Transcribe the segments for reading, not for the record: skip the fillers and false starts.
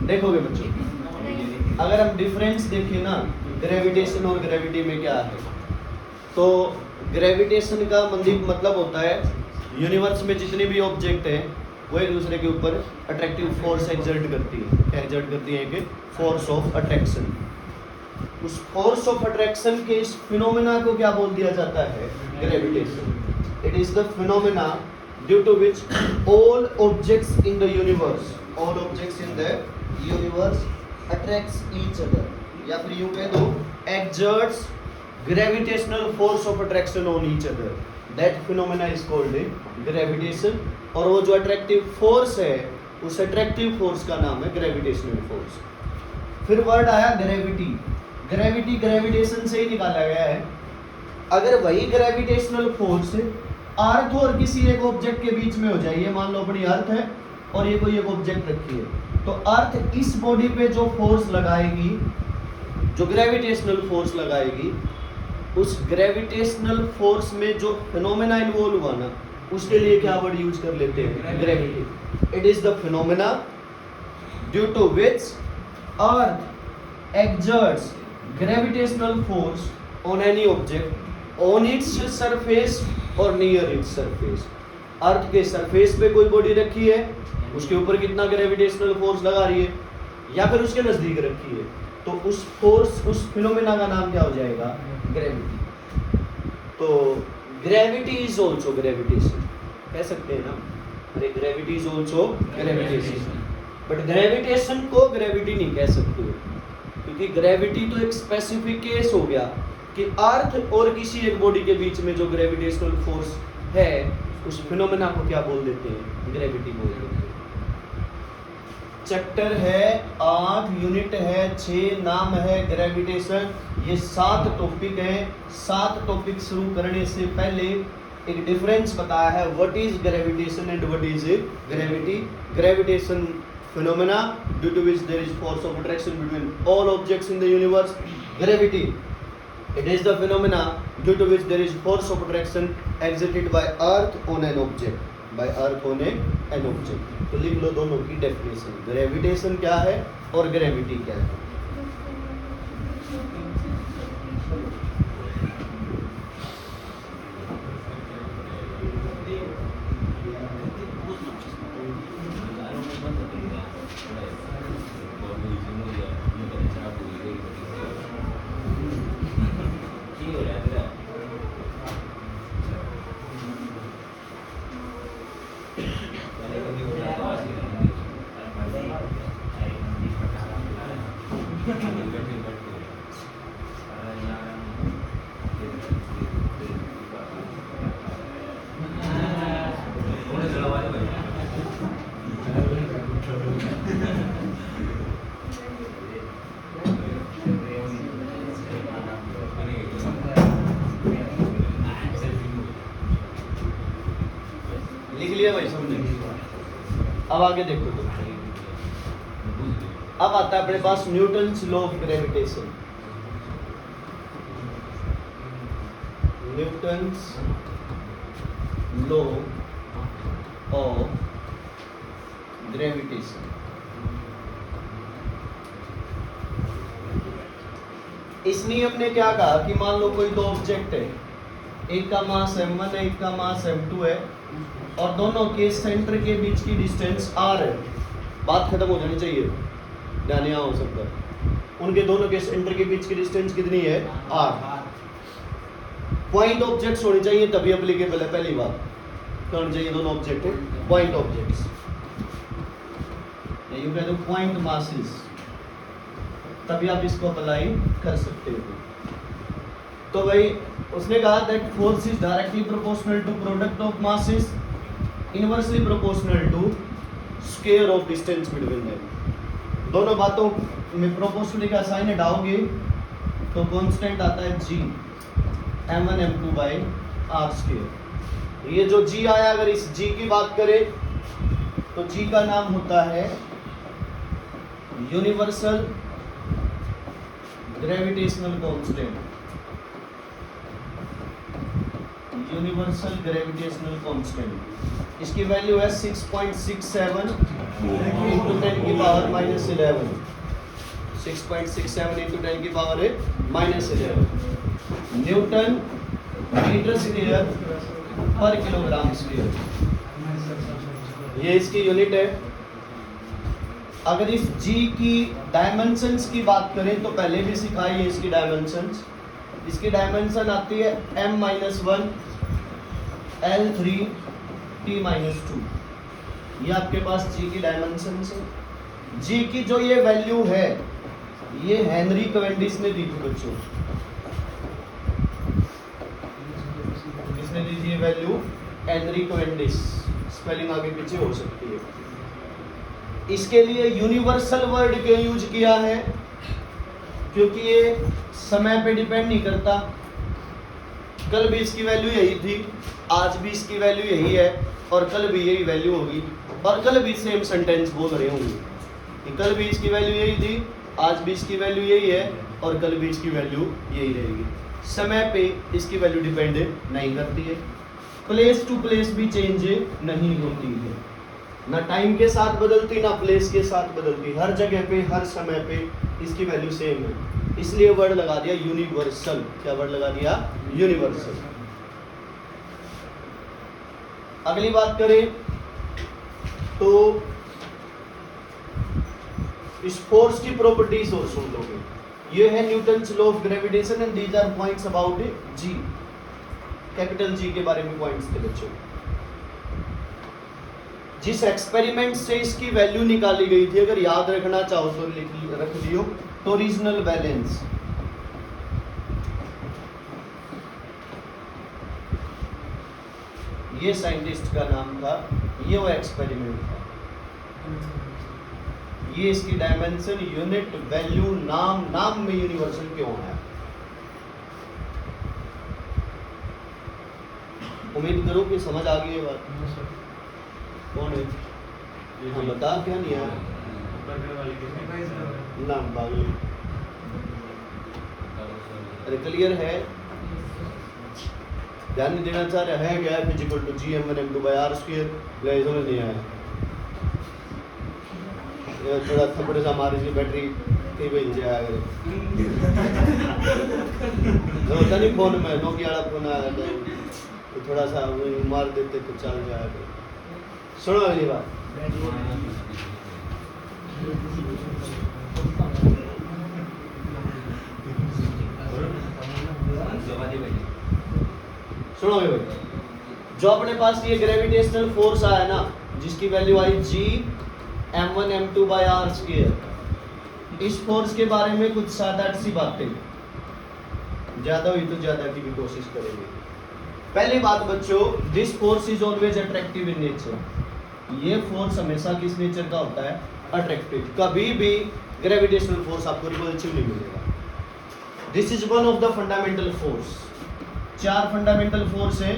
देखोगे बच्चों, अगर हम डिफरेंस देखें ना ग्रेविटेशन और ग्रेविटी में क्या है, तो ग्रेविटेशन का मतलब होता है यूनिवर्स में जितने भी ऑब्जेक्ट हैं वो एक दूसरे के ऊपर अट्रैक्टिव फोर्स एक्सर्ट करती है। क्या एक्सर्ट करती है? कि फोर्स ऑफ अट्रैक्शन। उस फोर्स ऑफ अट्रैक्शन के इस फिनोमेना को क्या बोल दिया जाता है? Gravitation. It is the phenomena due to which all objects in the universe attracts each other, या फिर यूं कह दो exerts gravitational force of attraction on each other. That phenomena is called gravitation. और वो जो अट्रैक्टिव फोर्स है, उस अट्रैक्टिव फोर्स का नाम है ग्रेविटेशनल फोर्स। फिर वर्ड आया ग्रेविटी। ग्रेविटी ग्रेविटेशन से ही निकाला गया है। अगर वही ग्रेविटेशनल फोर्स अर्थ और किसी एक ऑब्जेक्ट के बीच में हो जाए, ये मान लो अपनी अर्थ है और ये कोई एक ऑब्जेक्ट रखी है, तो अर्थ इस बॉडी पे जो फोर्स लगाएगी, जो ग्रेविटेशनल फोर्स लगाएगी, उस ग्रेविटेशनल फोर्स में जो फिनोमेना इन्वॉल्व हुआ ना, उसके लिए क्या वर्ड यूज कर लेते हैं? Gravity. It is the phenomena due to which earth exerts gravitational force on any object on its surface और नियर इट्स सरफेस। अर्थ के सरफेस पे कोई बॉडी रखी है, उसके ऊपर कितना ग्रेविटेशनल फोर्स लगा रही है, या फिर उसके नजदीक रखी है, तो उस फोर्स, उस फिनोमेना का नाम क्या हो जाएगा? ग्रेविटी। तो ग्रेविटी इज ऑल्सो ग्रेविटेशन, कह सकते हैं ना, अरे gravity is also gravitation. But gravitation को ग्रेविटी नहीं कह सकते, क्योंकि ग्रेविटी तो एक स्पेसिफिक केस हो गया कि अर्थ और किसी एक बॉडी के बीच में जो ग्रेविटेशनल फोर्स है, उस फिनोमेना को क्या बोल देते हैं? ग्रेविटी बोल देते हैं। चैप्टर है 8, यूनिट है 6, नाम है ग्रेविटेशन। ये 7 टॉपिक है। 7 टॉपिक शुरू करने से पहले एक डिफरेंस बताया है, what is gravitation and what is gravity. Gravitation phenomena due to which there is force of attraction between all objects in the universe. Gravity, it is the phenomena due to which there is force of attraction exerted by earth on an object, तो लिख लो दोनों की definition, gravitation क्या है और gravity क्या है। लिख लिया भाई सबने? अब आगे देखो तो, अब आता है अपने पास Newton's law of gravitation. Newton's law of gravitation. इस नियम ने क्या कहा कि मान लो कोई दो ऑब्जेक्ट है, एक का मास m1 है, एक का मास m2 है, और दोनों के सेंटर के बीच की डिस्टेंस r है। बात खत्म हो जानी चाहिए, ध्यान यहाँ हो सकता है। उनके दोनों के सेंटर के बीच की डिस्टेंस कितनी है? r। पॉइंट ऑब्जेक्ट्स होने चाहिए तभी एप्लीकेबल है। पहली बात क्या होनी चाहिए? दोनों ऑब्जेक्ट पॉइंट ऑब्जेक्ट्स, यूं कह दो पॉइंट मासेस, तभी आप इसको अप्लाई कर सकते हो। तो भाई उसने कहा that force is directly proportional to product of masses, inversely proportional to square of distance between them. दोनों बातों में प्रोपोर्शनल का साइन हटाओगे तो कांस्टेंट आता है g, m1 m2 by r square. ये जो g आया, अगर इस g की बात करें तो g का नाम होता है universal gravitational constant. Universal gravitational constant, इसकी वैल्यू है 6.67 इंटू 10 की पावर -11, 6.67 इंटू 10 की पावर -11 न्यूटन मीटर स्क्वायर पर किलोग्राम स्क्वायर, ये इसकी यूनिट है। अगर इस g की डायमेंशंस की बात करें तो पहले भी सिखाई है इसकी डायमेंशंस। इसकी डायमेंशन आती है m-1 L3 T-2, ये आपके पास g की डायमेंशंस है। g की जो ये वैल्यू है ये हेनरी कैवेंडिश ने दी थी बच्चों, किसने दी थी ये वैल्यू? हेनरी कैवेंडिश, स्पेलिंग आगे पीछे हो सकती है। इसके लिए यूनिवर्सल वर्ड क्यों यूज किया है? क्योंकि ये समय पे डिपेंड नहीं करता। कल भी इसकी वैल्यू यही थी, आज भी इसकी वैल्यू यही है, और कल भी यही वैल्यू होगी, और कल भी सेम सेंटेंस बोल रहे होंगे कि कल भी इसकी वैल्यू यही थी, आज भी इसकी वैल्यू यही है, और कल भी इसकी वैल्यू यही रहेगी। समय पे इसकी वैल्यू डिपेंड नहीं करती है। प्लेस टू प्लेस भी चेंज नहीं होती है, ना टाइम के साथ बदलती ना प्लेस के साथ बदलती, हर जगह पे हर समय पे इसकी वैल्यू सेम है। इसलिए वर्ड लगा दिया यूनिवर्सल। क्या वर्ड लगा दिया? यूनिवर्सल। अगली बात करें तो इस फोर्स की प्रॉपर्टीज और सुन लोगे। ये है Newton's law of gravitation and these are points about G, capital G के बारे में पॉइंट्स थे बच्चों। जिस एक्सपेरिमेंट से इसकी वैल्यू निकाली गई थी, अगर याद रखना चाहो तो रख लियो, टॉरिजनल बैलेंस। ये साइंटिस्ट का नाम था, ये वो एक्सपेरिमेंट था। ये इसकी डायमेंशन, यूनिट, वैल्यू, नाम में यूनिवर्सल क्यों है? उम्मीद करो कि समझ आ गई है बात। कौन है? हाँ बता, क्या नहीं है नाम बागी। अरे क्लियर है, ध्यान नहीं देना चाह रहा है क्या? फिजिकल टू gm1m2/r², समझ नहीं आया। थोड़ा थपड़े सा मारे से बैटरी कई बज जाया करे जो होता नहीं फोन में, नोकिया वाला फोन आया था तो थोड़ा सा मार देते तो चल जाया करे। सुनो अगली बात। सुनो भाई, जो अपने पास ये ग्रेविटेशनल फोर्स आया ना, जिसकी वैल्यू आई g m1m2/r², इस फोर्स के बारे में कुछ 7-8 सी बातें, ज्यादा हुई तो ज्यादा की भी कोशिश करेंगे। पहली बात बच्चों, this force is always attractive in nature. ये फोर्स हमेशा किस नेचर का होता है? अट्रैक्टिव। कभी भी ग्रेविटेशनल फोर्स आपको रिपल्सिव नहीं मिलेगा। This is one of the fundamental force. 4 fundamental force है,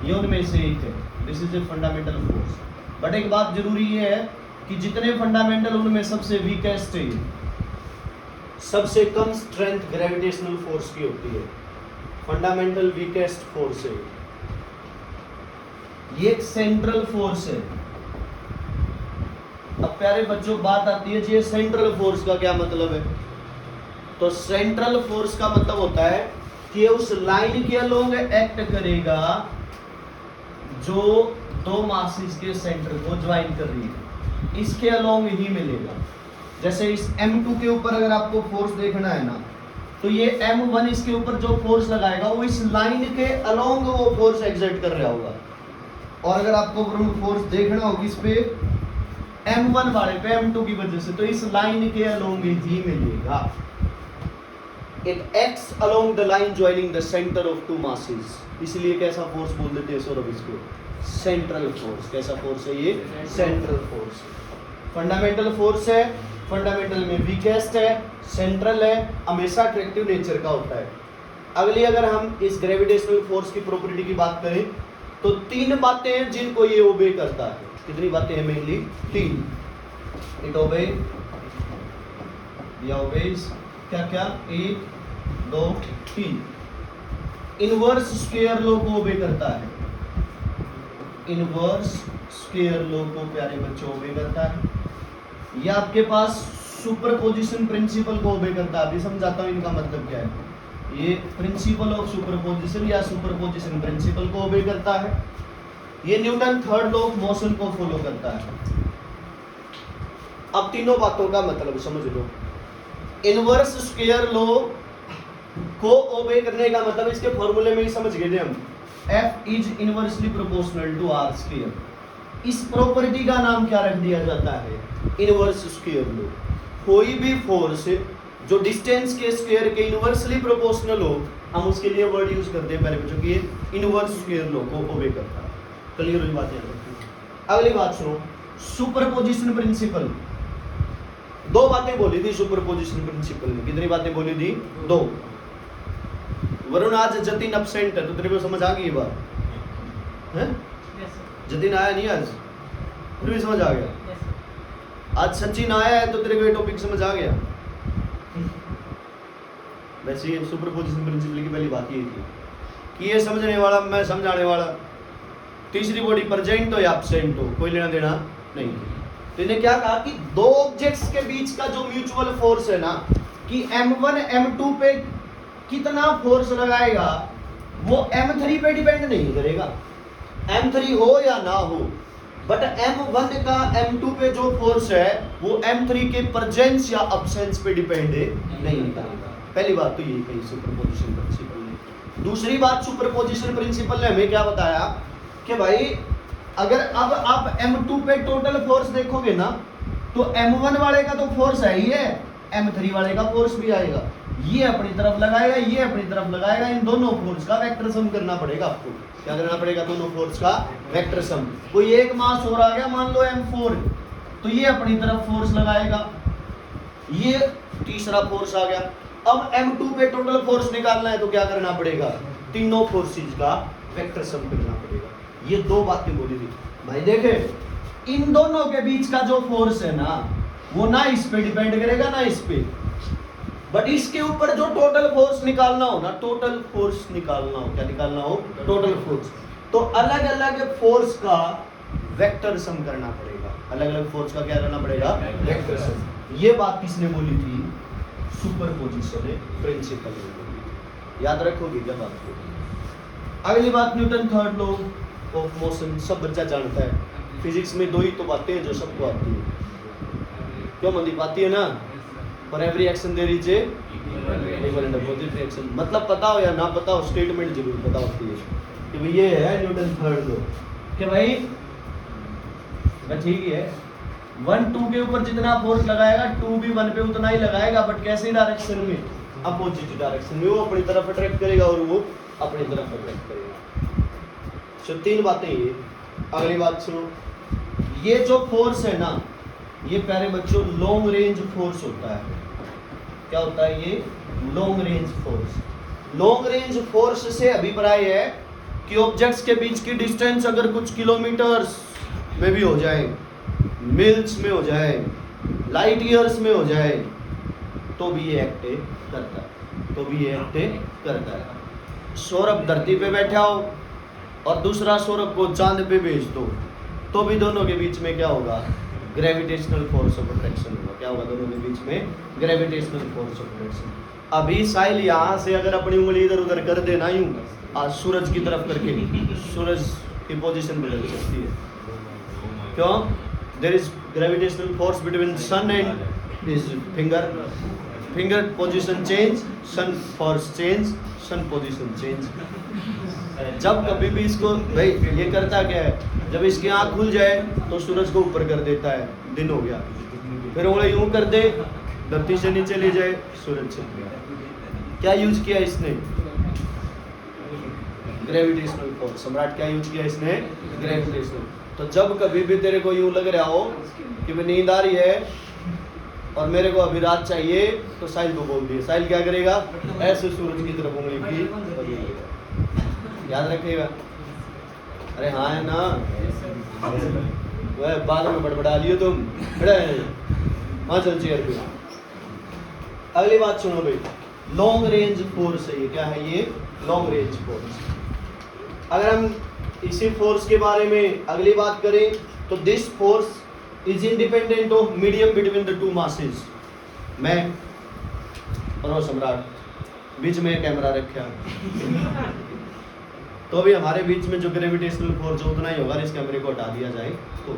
ये उनमें से एक है। This is a fundamental force. But एक बात जरूरी ये है कि जितने फंडामेंटल, उनमें सबसे वीकेस्ट है, सबसे कम स्ट्रेंथ ग्रेविटेशनल फोर्स की होती है। फंडामेंटल वीकेस्ट फोर्स है ये, एक सेंट्रल फोर्स है। अब प्यारे बच्चों बात आती है जी, सेंट्रल फोर्स का क्या मतलब है? तो सेंट्रल फोर्स का मतलब होता है कि उस लाइन के अलोंग एक्ट करेगा जो दो मासेस के सेंटर को ज्वाइन कर रही है, इसके अलोंग ही मिलेगा। जैसे इस M2 के ऊपर अगर आपको फोर्स देखना है ना, तो ये M1 इसके ऊपर जो फोर्स लगाएगा वो इस लाइन के अलोंग वो फोर्स एक्सर्ट कर रहा होगा। और अगर आपको फोर्स देखना हो किस पे? M1 वाले पे, M2 की वजह से, तो इस लाइन के अलोंग ही मिलेगा। It acts along the line joining the center of two masses। इसलिए कैसा फोर्स बोल देते हैं सौरभ इसको? Central force. कैसा फोर्स है ये? Central force. फंडामेंटल फोर्स है, फंडामेंटल में वीकेस्ट है, सेंट्रल है, हमेशा अट्रैक्टिव नेचर का होता है। अगली अगर हम इस ग्रेविटेशनल फोर्स की प्रॉपर्टी की बात करें तो 3 बातें हैं जिनको ये ओबे करता है। कितनी बातें हैं? मेनली 3। इट ओबे, या ओबेज क्या क्या? 1 2 3। इनवर्स स्क्वायर लॉ को ओबे करता है, इनवर्स स्क्वायर लॉ को प्यारे बच्चों ओबे करता है। या आपके पास सुपरपोजिशन प्रिंसिपल को ओबे करता है। अभी समझाता हूं इनका मतलब क्या है। ये प्रिंसिपल ऑफ सुपरपोजिशन या सुपरपोजिशन प्रिंसिपल को ओबे करता है। ये Newton third law of motion को फॉलो करता है। अब तीनों बातों का मतलब समझ लो। इनवर्स स्क्वायर लॉ को ओबे करने का मतलब इसके फॉर्मूले में ही समझ गए थे हम। F is inversely proportional to r square. इस प्रॉपर्टी का नाम क्या रख दिया जाता है? Inverse square law. कोई भी फोर्स जो डिस्टेंस के स्क्वायर के इनवर्सली प्रोपोर्शनल हो, हम उसके लिए वर्ड यूज करते हैं पहले बच्चों की, इनवर्स स्क्वायर लॉ को ओबे करता है। क्लियर हुई बात? अगली बात सुनो, सुपरपोजिशन प्रिंसिपल। दो बातें बोली थी सुपरपोजिशन प्रिंसिपल ने। कितनी बातें बोली थी? दो। वरुण आज जतिन एब्सेंट है तो तेरे को समझ आ गई ये बात है? जतिन आया नहीं आज, फिर भी समझ आ गया। आज सचिन आया है तो तेरे को ये टॉपिक समझ आ गया। वैसे ये सुपरपोजिशन प्रिंसिपल की पहली बात ये थी कि ये समझने वाला मैं समझाने वाला, तीसरी बॉडी प्रेजेंट हो या एब्सेंट हो कोई लेना देना नहीं। तो इन्हें क्या कहा कि दो ऑब्जेक्ट्स के बीच का जो म्यूचुअल फोर्स है ना, कि M1 M2 पे कितना फोर्स लगाएगा वो M3 पे डिपेंड नहीं करेगा। M3 हो या ना हो, बट M1 का M2 पे जो फोर्स है वो M3 के प्रेजेंस या अब्सेंस पे डिपेंड नहीं करेगा। पहली बात तो यही कही सुपरपोजिशन प्रिंसिपल ने। दूसरी बात सुपरपोजिशन प्रिंसिपल ने हमें क्या बताया कि भाई अगर अब आप M2 पे टोटल फोर्स देखोगे ना, तो M1 वाले का तो फोर्स है ही है, M3 वाले का फोर्स भी आएगा। ये अपनी तरफ लगाएगा, ये अपनी तरफ लगाएगा, इन दोनों फोर्स का वेक्टर सम करना पड़ेगा आपको। क्या करना पड़ेगा? दोनों फोर्स का वेक्टर सम। कोई एक मास और आ गया मान लो M4, तो ये अपनी तरफ फोर्स लगाएगा, ये तीसरा फोर्स आ गया। अब M2 पे टोटल फोर्स निकालना है तो क्या करना पड़ेगा? तीनों फोर्सेस का वेक्टर सम करना पड़ेगा। ये दो बातें बोली थी भाई। देखे, इन दोनों के बीच का जो फोर्स है ना, वो ना इस पे डिपेंड करेगा ना इस पे, बट इसके ऊपर जो टोटल फोर्स निकालना हो ना, टोटल फोर्स निकालना हो, क्या निकालना हो? Total force. तो अलग अलग फोर्स का वेक्टर सम करना पड़ेगा। अलग अलग फोर्स का क्या करना पड़ेगा? Vector sum. ये बात किसने बोली थी? सुपरपोजिशन प्रिंसिपल ने बोली। याद रखोगे क्या बात को? अगली बात, Newton third law of motion. सब बच्चा जानता है। फिजिक्स में दो ही तो बातें हैं जो सबको आती है। क्यों मनदीप? आती है ना? For every action there is a equal and opposite reaction। मतलब पता हो या ना पता हो, स्टेटमेंट जरूर पता होती है कि भाई ये है न्यूटन थर्ड लॉ कि भाई ठीक है, 1 2 के ऊपर जितना फोर्स लगाएगा 2 भी 1 पे उतना ही लगाएगा, बट कैसे डायरेक्शन में? अपोजिट डायरेक्शन में। वो अपनी तरफ अट्रैक्ट करेगा और वो अपनी तरफ अट्रैक्ट करेगा। तो तीन बातें ये। अगली बात सुनो, ये जो फोर्स है ना, ये प्यारे बच्चों लॉन्ग रेंज फोर्स होता है। क्या होता है ये? Long range force. Long range force से अभिप्राय है कि ऑब्जेक्ट्स के बीच की डिस्टेंस अगर कुछ किलोमीटर्स में भी हो जाए, मिल्स में हो जाए, लाइट ईयर्स में हो जाए, तो भी ये एक्ट करता है, तो भी ये एक्ट करता है। सौरभ धरती पे बैठा हो और दूसरा सौरभ को चांद पे भेज दो, तो भी दोनों के बीच में क्या होगा? ग्रेविटेशनल फोर्स ऑफ अट्रैक्शन होगा। क्या होगा? दोनों के बीच में ग्रेविटेशनल फोर्स ऑफ अट्रैक्शन। अभी साहिल यहाँ से अगर अपनी उंगली इधर उधर कर देना यूं, आज सूरज की तरफ करके, सूरज की पोजीशन बदल सकती है। क्यों? There is gravitational force between sun and his finger. Finger position change, sun force change, sun position change. जब कभी भी इसको भाई ये करता क्या है, जब इसकी आँख खुल जाए तो सूरज को ऊपर कर देता है, दिन हो गया। फिर उंगली यूं कर दे, धरती से नीचे ले जाए, सूरज चल गया। क्या यूज किया इसने? Gravitational force. सम्राट क्या यूज किया इसने? ग्रेविटेशनल। तो जब कभी भी तेरे को यूं लग रहा हो कि मैं नींद आ रही है और मेरे को अभी रात चाहिए, तो साहिल को बोल दिए। साहिल क्या करेगा? ऐसे सूरज की तरफ उंगली की, याद रखिएगा। अरे हाँ है ना, वह बाद में बड़बड़ा लियो तुम। हाँ चल चेयर पे। अगली बात सुनो भाई, लॉन्ग रेंज फोर्स है ये। क्या है ये? Long range force. अगर हम इसी फोर्स के बारे में अगली बात करें तो this force is independent of medium between the two masses. मैं और सम्राट बीच में कैमरा रखा तो भी हमारे बीच में जो ग्रेविटेशनल फोर्स उतना ही होगा, इस कैमरे को हटा दिया जाए तो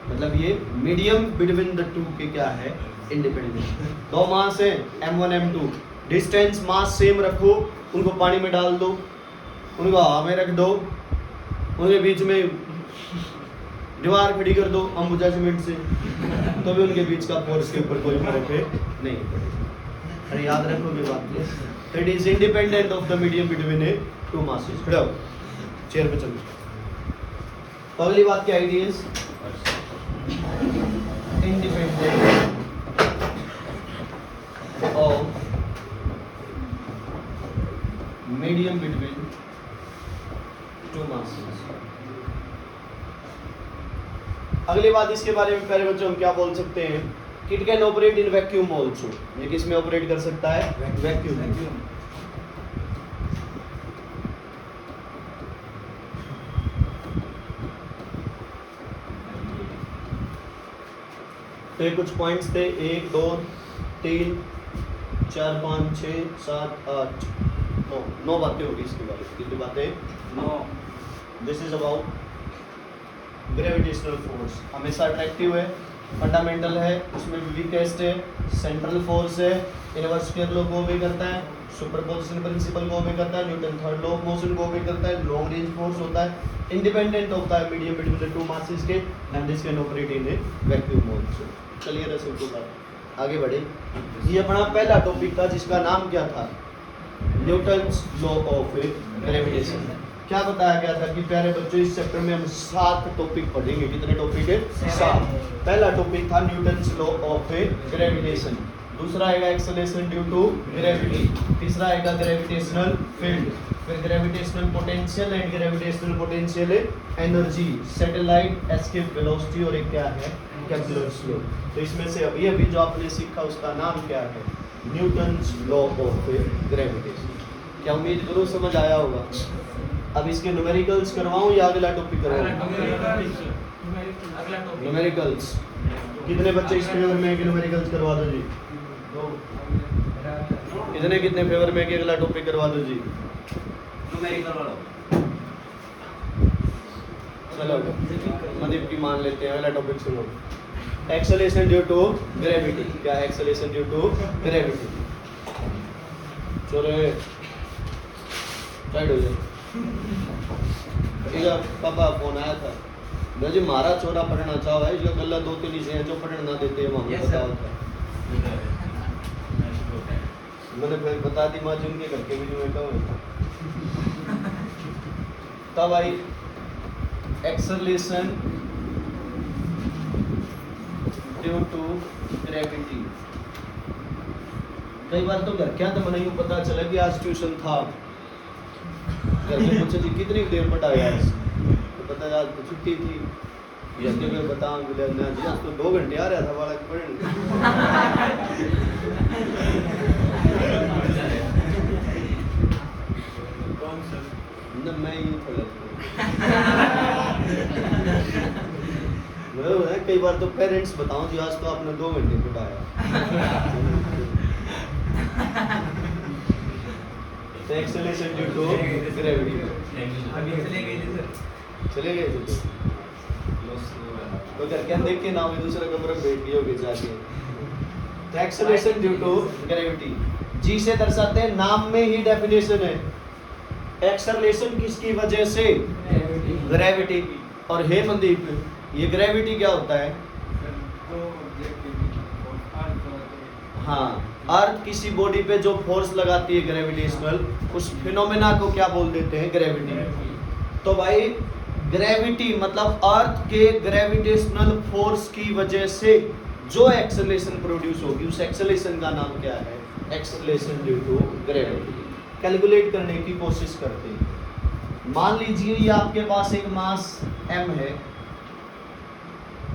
मतलब ये मीडियम बिटवीन द टू के क्या है, इंडिपेंडेंट। दो मास है m1 m2, distance mass same रखो, उनको पानी में डाल दो, उनको हवा में रख दो, उनके बीच में दीवार खड़ी कर दो अंबुजा सीमेंट से, तो भी उनके बीच का फोर्स के ऊपर कोई फर्क नहीं पड़ेगा। अरे याद रखोगे बात, it is independent of the medium between a two masses. खड़े हो, चेयर पे चलो। तो अगली बात क्या आइडिया है, independent of medium between two masses. अगली बात इसके बारे में प्यारे बच्चों हम क्या बोल सकते हैं, it can operate in vacuum also. ये किस में ऑपरेट कर सकता है, वैक्यूम। तो ये कुछ पॉइंट्स थे, 1 2 3 4 5 6 7 8 9 बातें होगी इसके बारे में। कितनी बातें, 9। This is about gravitational force. हमेशा अट्रैक्टिव है, फंडामेंटल है, उसमें वीकेस्ट है, सेंट्रल फोर्स है, इनवर्स स्क्वायर लॉ को भी करता है, सुपरपोजिशन प्रिंसिपल को भी करता है, Newton third law of motion को भी करता है, लॉन्ग रेंज फोर्स होता है, इंडिपेंडेंट होता है medium between the two masses के, and this can operate in a vacuum also. चलिए रसूल को बात आगे बढ़े। ये अपना पहला टॉपिक था जिसका नाम क्या था, न्यूटन्स लॉ ऑफ ग्रेविटेशन। क्या बताया गया था कि प्यारे बच्चों इस चैप्टर में हम 7 टॉपिक पढ़ेंगे। कितने टॉपिक है, 7। पहला टॉपिक था न्यूटन्स लॉ ऑफ ग्रेविटेशन, दूसरा आएगा एक्सेलरेशन ड्यू टू ग्रेविटी, तीसरा आएगा ग्रेविटेशनल फील्ड, फिर gravitational potential and gravitational potential energy, satellite escape velocity, और एक क्या है, केप्लर्स लॉ। तो इसमें से अभी जो आपने सीखा उसका नाम क्या है, न्यूटन्स लॉ ऑफ ग्रेविटेशन। क्या उम्मीद करो समझ आया होगा। अब इसके न्यूमेरिकल्स करवाऊं या अगला टॉपिक करवाऊं, न्यूमेरिकल्स। कितने बच्चे इस फेवर में कि न्यूमेरिकल्स करवा दो जी, कितने फेवर में कि अगला टॉपिक करवा दो जी, न्यूमेरिकल वाला। चलो मदीप की मान लेते हैं, अगला टॉपिक सुनो, एक्सेलरेशन ड्यू टू ग्रेविटी। क्या है एक्सेलरेशन ड्यू टू ग्रेविटी, चलो साइड हो जाए। पापा फोन आया था, मैं जी मारा छोरा पढ़ना चाहो है, इसका गला 2-3 ही हैं जो पढ़ना ना देते हैं, वहाँ पता होता है। मैंने फिर बता दी माँ जी उनके घर के भी में कहूँ तब आई एक्सेलरेशन ड्यू टू ग्रेविटी। कई बार तो घर क्या तो मैंने यूँ पता चला कि आज ट्यूशन था, घर में पूछे जी कितनी देर पढ़ाया, तो पता आज तो छुट्टी थी, ये मैं बताऊँ बोले ना जी आज तो 2 घंटे आ रहा था बालक पढ़ने। कौन सर न मैं ही पढ़ा कई बार तो पेरेंट्स बताऊं जी आज तो आपने 2 घंटे पढ़ाया। Acceleration due to gravity. अभी चले गए थे तो घर के देख के ना दूसरा कमरा बैठ गए होगे जाके। तो acceleration due to gravity G से दर्शाते हैं, नाम में ही डेफिनेशन है। एक्सेलरेशन किसकी वजह से, ग्रेविटी की। और हे मनदीप ये ग्रेविटी क्या होता है, हाँ अर्थ किसी बॉडी पे जो फोर्स लगाती है ग्रेविटेशनल, उस फिनोमेना को क्या बोल देते हैं, ग्रेविटी। तो भाई ग्रेविटी मतलब अर्थ के ग्रेविटेशनल फोर्स की वजह से जो एक्सेलरेशन प्रोड्यूस होगी उस एक्सेलरेशन का नाम क्या है, acceleration due to gravity. Calculate करने की कोशिश करते हैं। मान लीजिए ये आपके पास एक मास m है,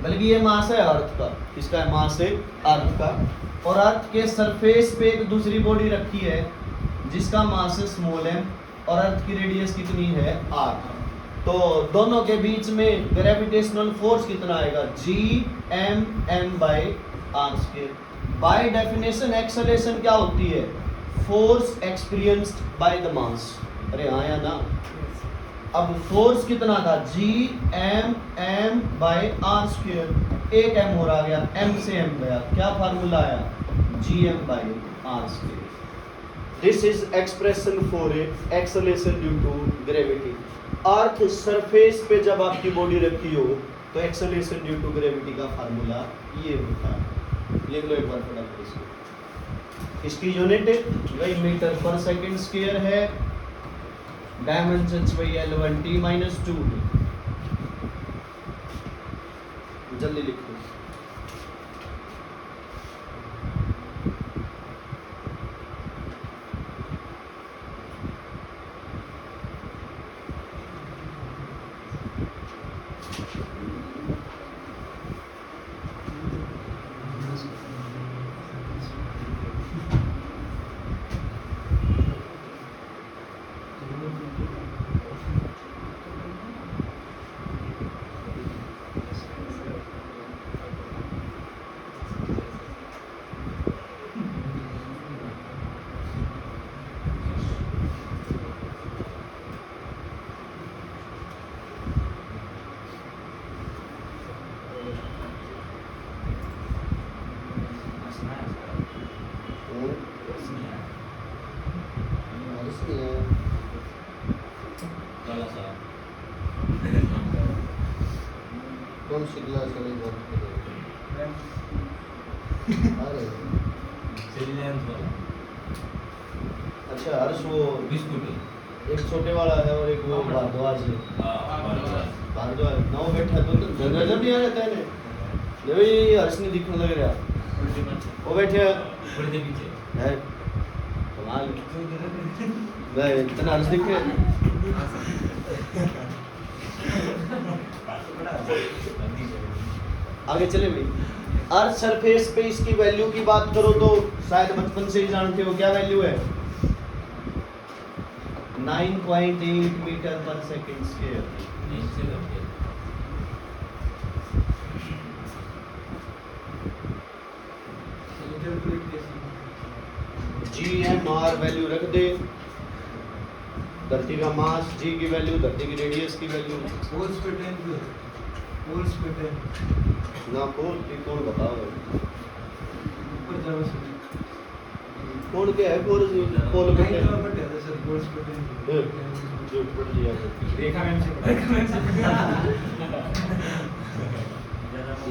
बल्कि ये मास है अर्थ का, इसका मास है अर्थ का, और अर्थ के सरफेस पे एक दूसरी बॉडी रखी है जिसका मास है स्मॉल m और अर्थ की रेडियस कितनी है r। तो दोनों के बीच में ग्रेविटेशनल फोर्स कितना आएगा Gm/m/r²। बाय डेफिनेशन एक्सेलरेशन क्या होती है force experienced by the mass. अरे हाँ या ना। अब फोर्स कितना था Gm/m/r²। एक m हो रहा गया m से m गया, क्या फार्मूला आया Gm/r²। This is expression for acceleration due to gravity. Earth surface पे जब आपकी बॉडी रखी हो तो एक्सेलरेशन ड्यू टू ग्रेविटी का फार्मूला ये होता है। लिख लो एक बार फटाफट इसको। इसकी यूनिट वही मीटर पर सेकंड स्क्वायर है, डायमेंशंस वही L1T-2 है। जल्दी लिखो। कौन सी क्लास वाली बात कर रहे हो? अरे अच्छा हर्ष वो बिस्कुट एक छोटे वाला है और एक वो भारद्वाज है। भारद्वाज ना वो बैठा तो जगह जब नहीं आ रहता है ने ले भाई हर्ष नहीं दिखने लग रहा। वो बैठे पीछे है कमाल भाई इतना हर्ष दिखे। आगे चले भाई। अर्थ सरफेस पे इसकी वैल्यू की बात करो तो शायद बचपन से ही जानते हो क्या वैल्यू है 9.8 मीटर पर सेकंड स्क्वायर। GMR वैल्यू रख दे। धरती का मास, G की वैल्यू, धरती की रेडियस की वैल्यू। पोल्स पे 10 ना कौन बताओ ऊपर जाओ सर। कौन क्या है पोल पे नहीं तो बट है सर पोल्स पे 10 झूठ पड़ लिया रेखा मैम से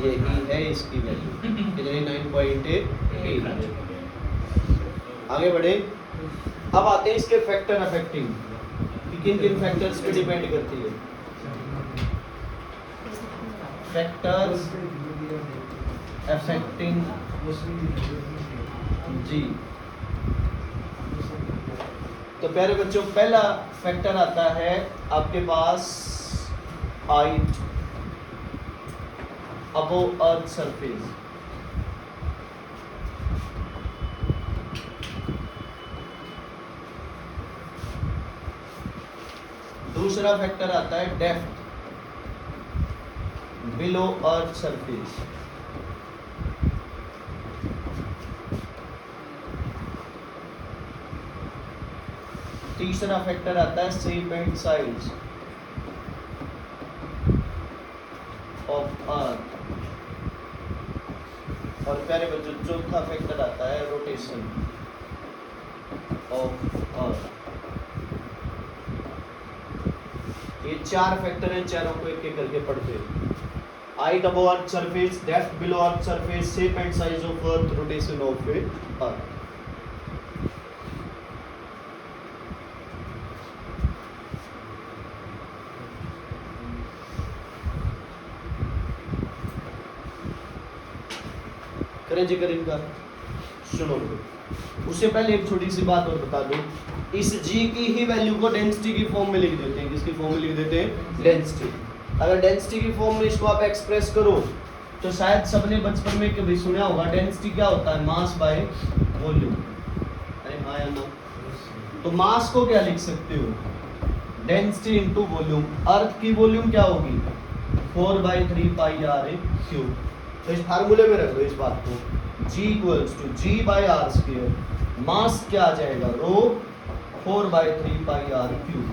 ये ही है इसकी वैल्यू कितनी 9.8। आगे बढ़े। अब आते हैं इसके फैक्टर अफेक्टिंग कि किन किन फैक्टर्स पे डिपेंड करती है। फैक्टर्स अफेक्टिंग जी। तो प्यारे बच्चों पहला फैक्टर आता है आपके पास हाइट अबोव अर्थ सरफेस। दूसरा फैक्टर आता है डेप्थ बिलो अर्थ सरफेस। तीसरा फैक्टर आता है shape and size of earth. और प्यारे बच्चों चौथा फैक्टर आता है रोटेशन ऑफ अर्थ। ये चार फैक्टर हैं, चारों को एक एक करके पढ़ते हैं। Height above earth surface, depth below earth surface, shape and size of earth, rotation of earth. करें जिक्र इनका। सुनो उससे पहले एक छोटी सी बात और बता दूं। इस G की ही वैल्यू को डेंसिटी की फॉर्म में लिख देते हैं। किसकी फॉर्म में लिख देते हैं? डेंसिटी। अगर डेंसिटी की फॉर्म में इसको आप एक्सप्रेस करो तो शायद सबने बचपन में कभी सुना होगा डेंसिटी क्या होता है? Mass by volume. अरे हाँ या ना? तो मास को क्या लिख सकते हो, डेंसिटी इनटू वॉल्यूम। अर्थ की वॉल्यूम क्या होगी 4/3 पाई आर क्यूब। तो इस फार्मूले में रख दो इस बात को, G इक्वल्स टू G/r²। मास क्या आ जाएगा रो 4/3 पाई आर क्यूब।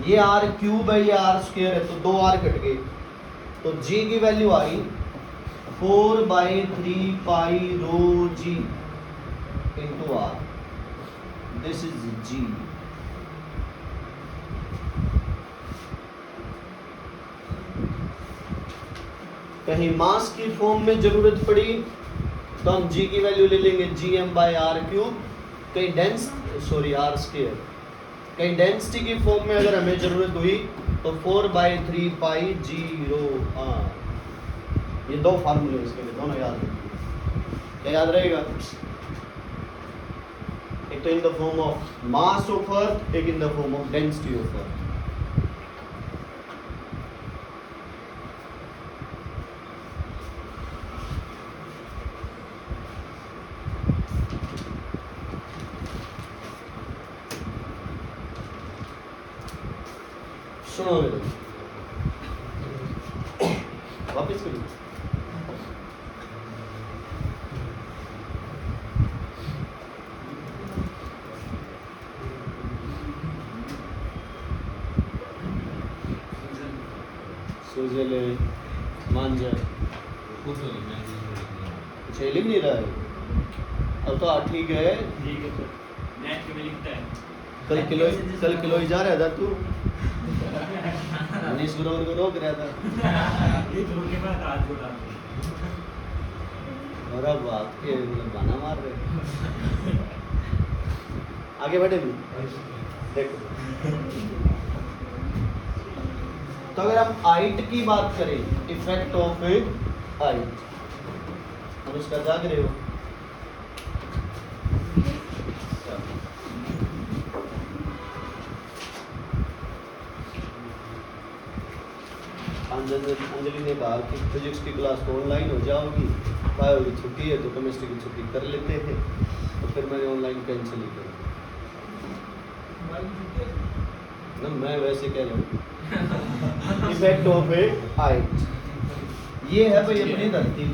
ये आर क्यूब है, ये आर स्क्वायर है, तो 2 आर कट गए, तो G की वैल्यू आई 4/3 pi rho G into r. This is G। कहीं मास की फॉर्म में जरूरत पड़ी तो हम G की वैल्यू ले लेंगे Gm/r³। कहीं आर स्क्वायर, कहीं डेंसिटी की फॉर्म में अगर हमें जरूरत हुई तो 4/3 पाई G r। ये 2 फार्मूले इसके लिए, दोनों याद रखिए। क्या याद रहेगा, एक तो in the form of mass of earth, एक in the form of density of earth. सुनो मेरे, वापस करिए। सोजल है, मांझा, कुछ लिख नहीं रहा है। अब तो ठीक है, कल किलो ही जा रहा था तू, मनीष गुरोवर को रोक रहा था। और अब आपके बहाना मार रहे। आगे बढ़े भी देखो, तो अगर हम हाइट की बात करें, इफेक्ट ऑफ हाइट, हम उसका जाग रहे हो। अंजलि ने कहा कि फिजिक्स की क्लास तो ऑनलाइन हो जाओगी, बायो की छुट्टी है तो केमिस्ट्री की छुट्टी कर लेते हैं, तो फिर मैंने ऑनलाइन कैंसिल ही कर ना, मैं वैसे कह रहा हूँ। इफेक्ट ऑफ हाइट, ये है भाई अपनी धरती।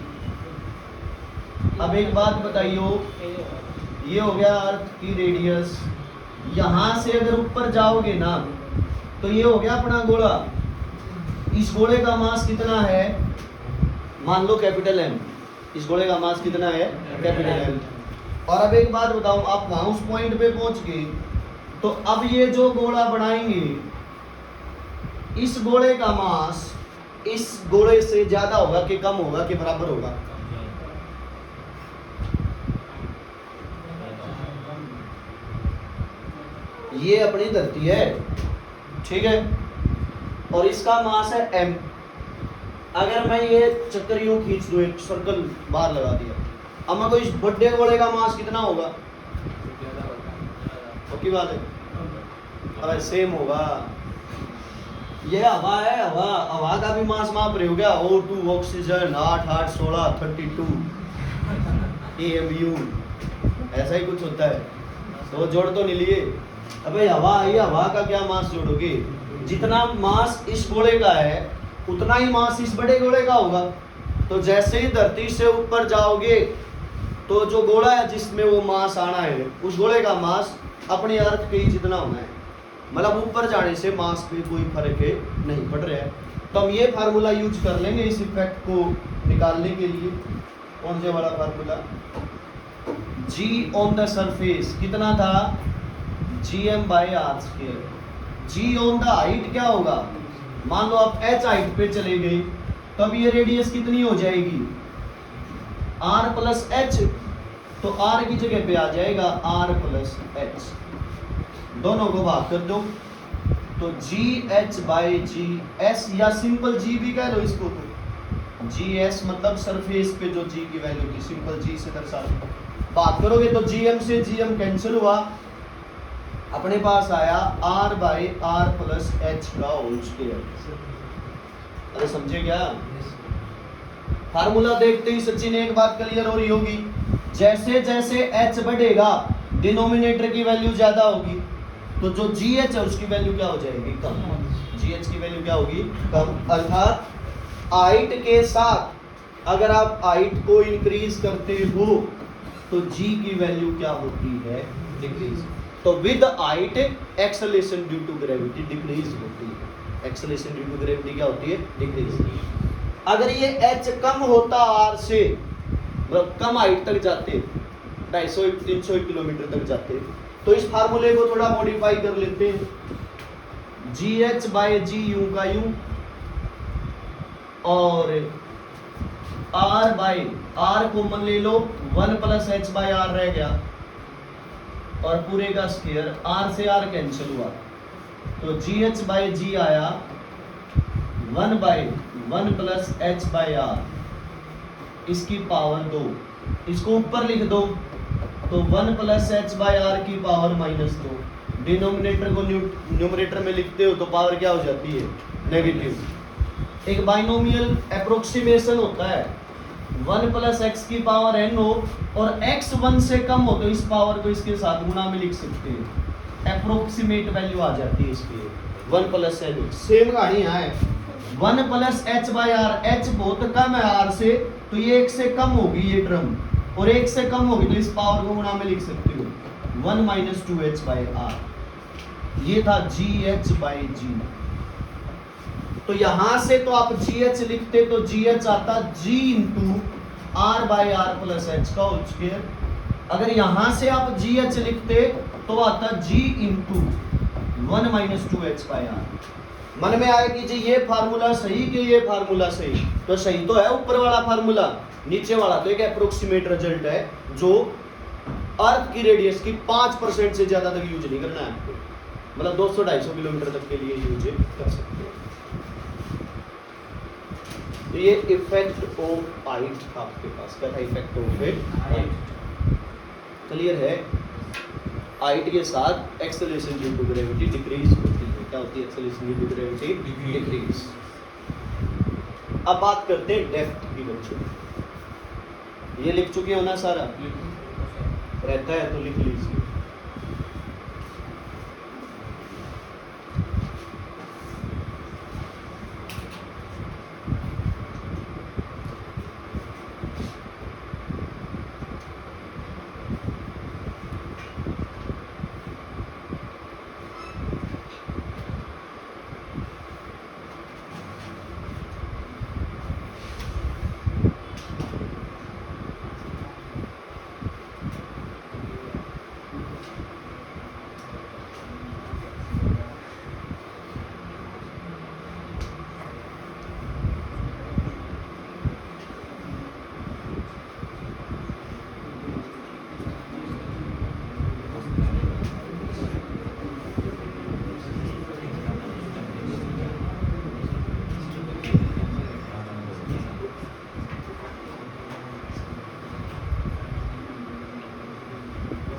अब एक बात बताइयो, ये हो गया अर्थ की रेडियस, यहाँ से अगर ऊपर जाओगे ना तो ये हो गया अपना गोला। इस गोले का मास कितना है, मान लो कैपिटल M। इस गोले का मास कितना है, कैपिटल M। और अब एक बात बताऊं, आप वहां उस पॉइंट पे पहुंच गए, तो अब ये जो गोला बनाएंगे, इस गोले का मास इस गोले से ज्यादा होगा कि कम होगा कि बराबर होगा? ये अपनी धरती है, ठीक है, और इसका मास है m। अगर मैं ये चक्कर यूं खींच दूं, एक सर्कल बाहर लगा दिया, अब मैं कोई इस बड़े गोले का मास कितना होगा? पक्की बात है, अरे सेम होगा। ये हवा है, हवा का भी मास माप रहे हो क्या? O2 ऑक्सीजन 8 8 16 32 AMU, ऐसा ही कुछ होता है। तो जोड़ तो नहीं लिए, अबे हवा आई, हवा का क्या मास जोड़ोगे? जितना मास इस गोले का है उतना ही मास इस बड़े गोले का होगा। तो जैसे ही धरती से ऊपर जाओगे तो जो गोला है जिसमें वो मास आना है, उस गोले का मास अपने अर्थ के ही जितना होना है। मतलब ऊपर जाने से मास पे कोई फर्क नहीं पड़ रहा है। तो हम ये फार्मूला यूज कर लेंगे इस इफेक्ट को निकालने के लिए। कौन से वाला formula? G on the surface कितना था? Gm/r²। G on the height क्या होगा? मान लो आप h हाइट पे चले गए, तब ये रेडियस कितनी हो जाएगी? r plus h। तो r की जगह पे आ जाएगा r प्लस h, दोनों को भाग कर दो तो GH/GS, या सिंपल G भी कह लो इसको। तो GS मतलब सरफेस पे जो G की वैल्यू थी, सिंपल G से दर्शा दो। बात करोगे तो GM से GM कैंसिल हुआ, अपने पास आया R/R प्लस H का होल स्क्वायर। अरे समझे क्या? फार्मूला देखते ही सचिन एक बात क्लियर हो रही होगी, जैसे जैसे H बढ़ेगा डिनोमिनेटर की वैल्यू ज्यादा होगी, तो जो GH है उसकी वैल्यू क्या हो जाएगी, कम। GH की वैल्यू क्या होगी, कम। अर्थात हाइट के साथ अगर आप हाइट को इंक्रीज करते हो तो G की वैल्यू क्या होती है, डिक्रीज। तो with height acceleration due to gravity decrease होती है। एक्सेलरेशन ड्यू टू ग्रेविटी क्या होती है, डिक्रीज। अगर ये h कम होता r से, मतलब कम हाइट तक जाते, 250-300 किलोमीटर तक जाते, तो इस फार्मूले को थोड़ा मॉडिफाई कर लेते हैं। GH बाय G यूं का यूं, और R बाय R कॉमन ले लो, 1 प्लस H बाय R रह गया, और पूरे का स्क्वायर, R से R कैंसिल हुआ, तो GH बाय G आया 1 by 1 plus H by R, इसकी पावर 2। इसको ऊपर लिख दो तो 1 प्लस H बाय R की पावर -2। डिनोमिनेटर को न्यूमरेटर में लिखते हो तो पावर क्या हो जाती है, नेगेटिव। एक बाइनोमियल अप्रोक्सीमेशन होता है, 1 प्लस x की पावर n हो और x 1 से कम हो तो इस पावर को इसके साथ गुणा में लिख सकते हैं, अप्रोक्सीमेट वैल्यू आ जाती है इसकी 1 प्लस n। सेम कहानी यहाँ है, 1 plus H by R, H बहुत कम है R से, तो ये 1 से कम होगी ये टर्म, और 1 से कम होगी तो इस पावर को गुणा में लिख सकते हो 1 माइनस 2H बाय R। ये था GH बाय G। तो यहां से तो आप GH लिखते तो GH आता G into R by R plus H का होल स्क्वायर। अगर यहां से आप GH लिखते तो आता G into 1 minus 2H by R। मन में आया कि जी ये फार्मूला सही कि ये फार्मूला सही, तो सही तो है ऊपर वाला फार्मूला, नीचे वाला तो एक अप्रोक्सीमेट रिजल्ट है जो अर्थ की रेडियस की 5% से ज्यादा तक यूज नहीं करना है आपको, मतलब 200-250 किलोमीटर तक के लिए यूज कर सकते हो। तो ये इफेक्ट ऑफ हाइट आपके पास क्या था, इफेक्ट ऑफ हाइट क्लियर है। हाइट के साथ acceleration due to gravity decrease होती है। क्या होती है acceleration due to gravity, decrease. अब बात करते हैं डेप्थ की बच्चों। ये लिख चुके हो ना सारा, रहता है तो लिख लीजिए।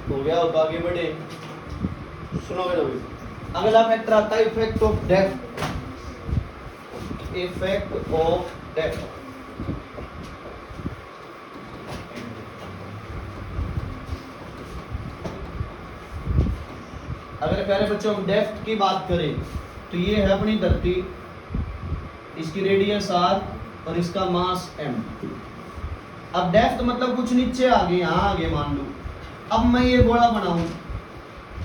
हो गया, अब आगे बढ़े, सुनोगे अभी। अगला फैक्टर आता है effect of depth. Effect of depth, अगर प्यारे बच्चों हम डेप्थ की बात करें तो ये है अपनी धरती, इसकी रेडियस r और इसका मास m। अब डेप्थ मतलब कुछ नीचे आ गए, यहाँ आगे मान लो। अब मैं ये गोला बनाऊं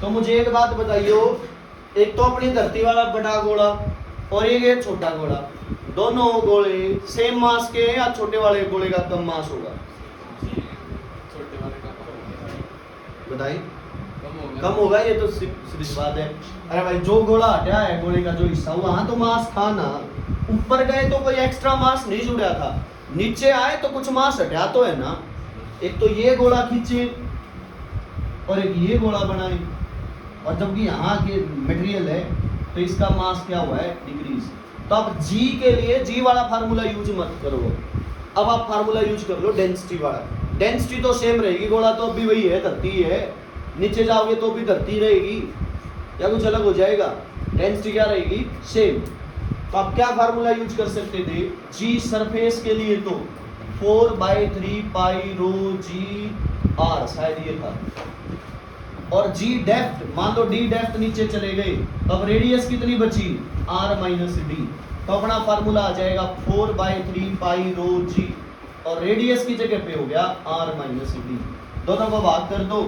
तो मुझे एक बात बताइयो, एक तो अपनी धरती वाला बड़ा गोला और एक ये छोटा गोला, दोनों गोले सेम मास के हैं या छोटे वाले गोले का कम मास होगा? छोटे वाले का बताइए, कम कम होगा। ये तो सीधी बात है। अरे भाई जो गोला हटा है, गोले का जो हिस्सा वहां तो मास था ना, ऊपर गए तो कोई एक्स्ट्रा मास नहीं जुड़ा था, नीचे आए तो कुछ मास हटा तो है ना। एक तो ये गोला खींचे और एक ये गोला बनाए, और जबकि यहाँ के मटेरियल है तो इसका मास क्या हुआ है, डिक्रीज। तो अब जी के लिए जी वाला फार्मूला यूज मत करो, अब आप फार्मूला यूज कर लो डेंसिटी वाला। डेंसिटी तो सेम रहेगी, गोला तो अभी वही है, धरती है। नीचे जाओगे तो भी धरती रहेगी या कुछ अलग हो जाएगा? डेंसिटी क्या रहेगी, सेम। तो आप क्या फार्मूला यूज कर सकते थे जी सरफेस के लिए? तो 4/3 पाई रो जी आर, शायद ये था। और जी डेफ्ट, मान लो डी डेफ्ट नीचे चले गए, अब रेडियस कितनी बची, r माइनस डी। तो अपना फार्मूला आ जाएगा 4/3 पाई रो जी, और रेडियस की जगह पे हो गया r माइनस डी। दोनों को भाग कर दो,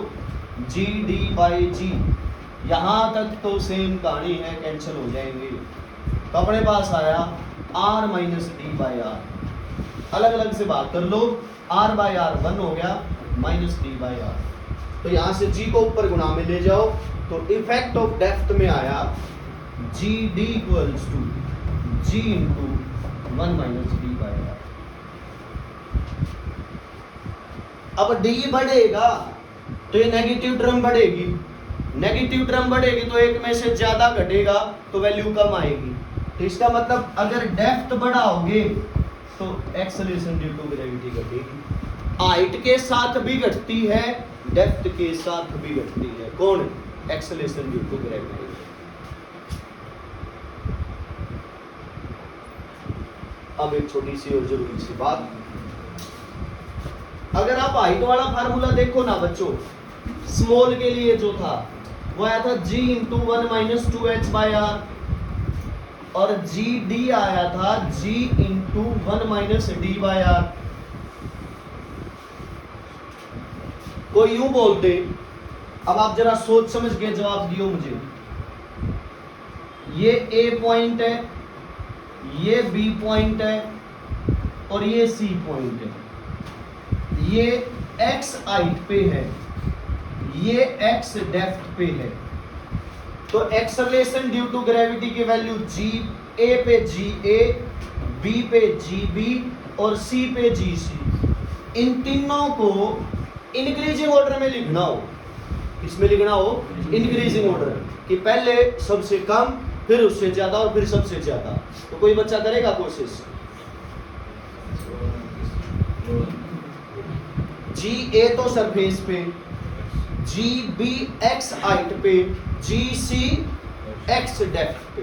जी डी बाई जी। यहां तक तो सेम कहानी है, कैंसिल हो जाएंगे। तो अपने पास आया r minus d by r. अलग अलग से भाग कर लो, r बाई आर 1 हो गया, माइनस डी बाई आर। तो यहां से g को ऊपर गुणा में ले जाओ, तो इफेक्ट ऑफ डेप्थ में आया g d equals to g into 1 minus d by r. अब डी बढ़ेगा तो ये नेगेटिव टर्म बढ़ेगी, नेगेटिव टर्म बढ़ेगी तो एक में से ज्यादा घटेगा तो वैल्यू कम आएगी। तो इसका मतलब अगर डेप्थ बढ़ाओगे तो एक्सेलरेशन ड्यू टू ग्रेविटी घटेगी। हाइट के साथ भी घटती है, डेप्थ के साथ भी घटती है। कौन? Acceleration due to gravity. अब एक छोटी सी और जरूरी सी बात, अगर आप हाइट वाला फार्मूला देखो ना बच्चों, स्मॉल के लिए जो था वो आया था g into 1 minus 2h by r, और जी डी आया था g into 1 minus d by r. कोई यूं बोलते, अब आप जरा सोच समझ के जवाब दियो मुझे। ये A पॉइंट है, ये B पॉइंट है, और ये C पॉइंट है। ये x हाइट पे है, ये x डेप्थ पे है। तो एक्सेलरेशन ड्यू टू ग्रेविटी की वैल्यू जी A पे जी A, B पे जी B और C पे जी C। इन तीनों को इंक्रीजिंग ऑर्डर में लिखना हो। इसमें लिखना हो इंक्रीजिंग ऑर्डर, कि पहले सबसे कम, फिर उससे ज्यादा और फिर सबसे ज्यादा। तो कोई बच्चा करेगा कोशिश। जी ए तो सरफेस पे, जी बी एक्स हाइट पे, जी सी एक्स डेप्थ पे।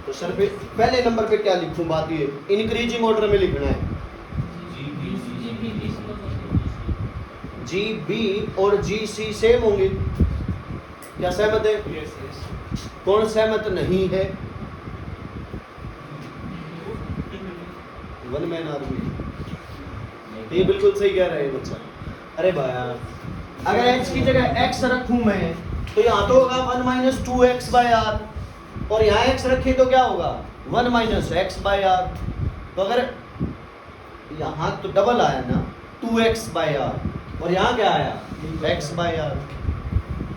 तो सरफेस पहले नंबर पे क्या लिखूं, बात ये इंक्रीजिंग ऑर्डर में लिखना है। जी बी और जी सी सेम होंगे, क्या सहमत है? कौन सहमत नहीं है? One man army. ये बिल्कुल सही कह रहे हैं बच्चा। अरे भाई अगर x की जगह x रखूं मैं तो यहाँ तो होगा 1 माइनस 2x बाई आर, और यहाँ x रखे तो क्या होगा 1 माइनस x बाई आर। तो अगर यहाँ तो डबल आया ना 2x बाई आर, और यहाँ क्या आया x बाई आर।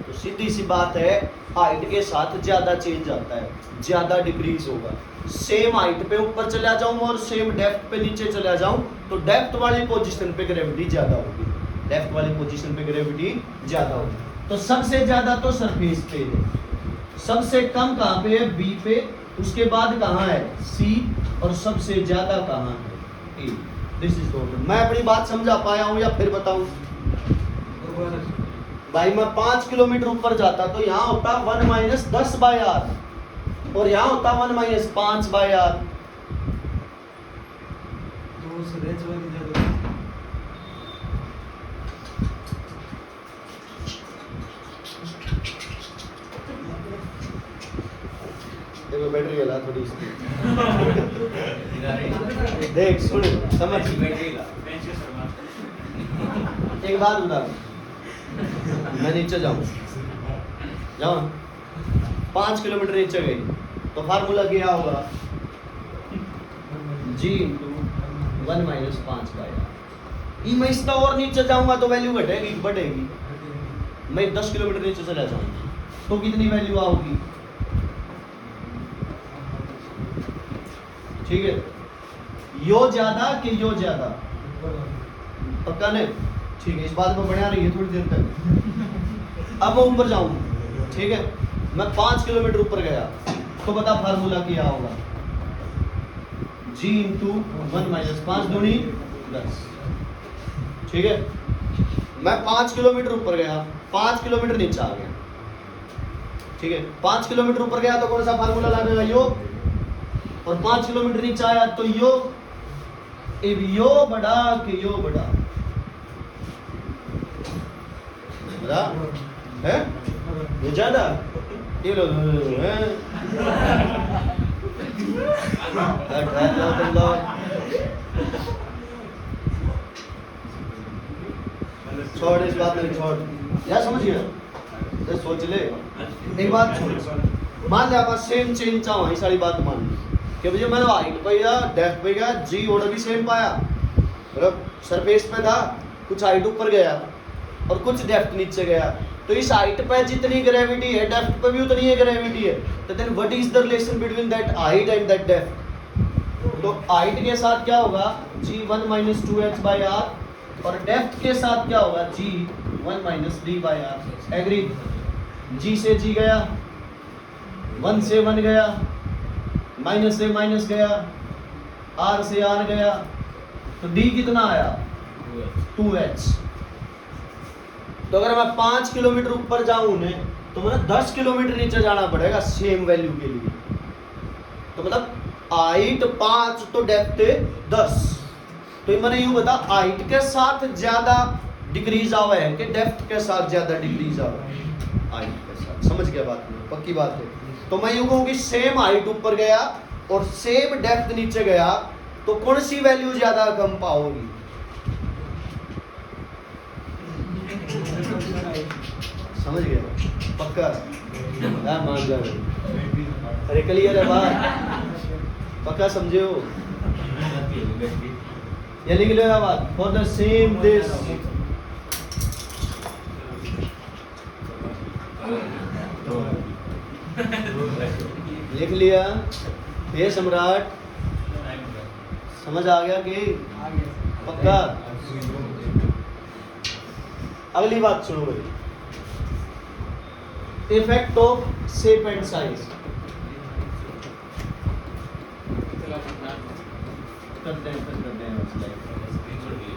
तो सीधी सी बात है, हाइट के साथ ज्यादा चेंज आता है, ज्यादा डिक्रीज होगा। सेम हाइट पे ऊपर चला जाऊं और सेम डेप्थ पे नीचे चला जाऊं तो डेप्थ वाली पोजीशन पे ग्रेविटी ज्यादा होगी, डेप्थ वाली पोजीशन पे ग्रेविटी ज्यादा होगी। तो सबसे ज्यादा तो सरफेस पे है, सबसे कम कहाँ पे है बी पे, उसके बाद कहाँ है सी, और सबसे ज्यादा कहाँ है ए। This is total. मैं अपनी बात समझा पाया हूँ या फिर बताऊं? भाई मैं 5 किलोमीटर ऊपर जाता तो यहाँ होता 1 माइनस 10 बाई आर, और यहाँ होता 1 माइनस 5 बाई आर। देखो बैटरी वाला थोड़ी इसकी देख सुन समझ। एक बात बता, मैं नीचे जाऊँ 5 किलोमीटर नीचे गई तो फार्मूला क्या होगा g into 1 minus 5 by r. मैं इसका और नीचे जाऊंगा तो वैल्यू घटेगी बढ़ेगी। मैं 10 किलोमीटर नीचे चला जाऊंगा तो कितनी वैल्यू आओगी? ठीक है, यो ज्यादा कि यो ज्यादा? पक्का नहीं? ठीक है, इस बात में बना रही है थोड़ी देर तक। अब मैं ऊपर जाऊं, ठीक है, मैं 5 किलोमीटर ऊपर गया तो बता फार्मूला क्या होगा? g इंटू 1 माइनस 5 दूनी 10। ठीक है, मैं 5 किलोमीटर ऊपर गया, 5 किलोमीटर नीचे आ गया। ठीक है, 5 किलोमीटर ऊपर गया तो कौन सा फार्मूला लगेगा? यो। और 5 किलोमीटर नीचे आया तो यो। अब यो बड़ा कि यो बड़ा? रा है ये ज्यादा ये लो हैं छोड़ इस बात में छोड़ यार समझ गया तो सोच ले एक बात छोड़ मान ले आप सेम चेंज चाहो ये सारी बात मान ली कि भैया मैंने हाइट भैया डेप्थ भैया जी ऑर्डर भी सेम पाया मतलब सरफेस पे था कुछ हाइट ऊपर गया और कुछ डेप्थ नीचे गया तो इस हाइट पे जितनी ग्रेविटी है डेप्थ पे भी उतनी ही ग्रेविटी है तो then what is the relation between that height and that depth तो हाइट के साथ क्या होगा g1 - 2h/r और डेप्थ के साथ क्या होगा g1 - d/r एग्री g से g गया 1 से 1 गया माइनस से माइनस गया r से r गया तो d कितना आया 2h तो अगर मैं 5 किलोमीटर ऊपर जाऊं ने तो मुझे 10 किलोमीटर नीचे जाना पड़ेगा सेम वैल्यू के लिए तो मतलब हाइट 5 तो डेप्थ 10 तो मैंने यूं बता हाइट के साथ ज्यादा डिक्रीज आवा है कि डेप्थ के साथ ज्यादा डिक्रीज आवा है हाइट के साथ समझ गया बात में पक्की बात है तो मैं यूं कहूं कि सेम हाइट ऊपर गया और सेम डेप्थ नीचे गया तो कौन सी वैल्यू ज्यादा कम पाओगी समझ गया पक्का मान जा अरे क्लियर है बात पक्का समझे हो ये लिख लो बात फॉर द सेम दिस लिख लिया ये सम्राट समझ आ गया कि पक्का अगली बात सुनो भाई effect of shape and size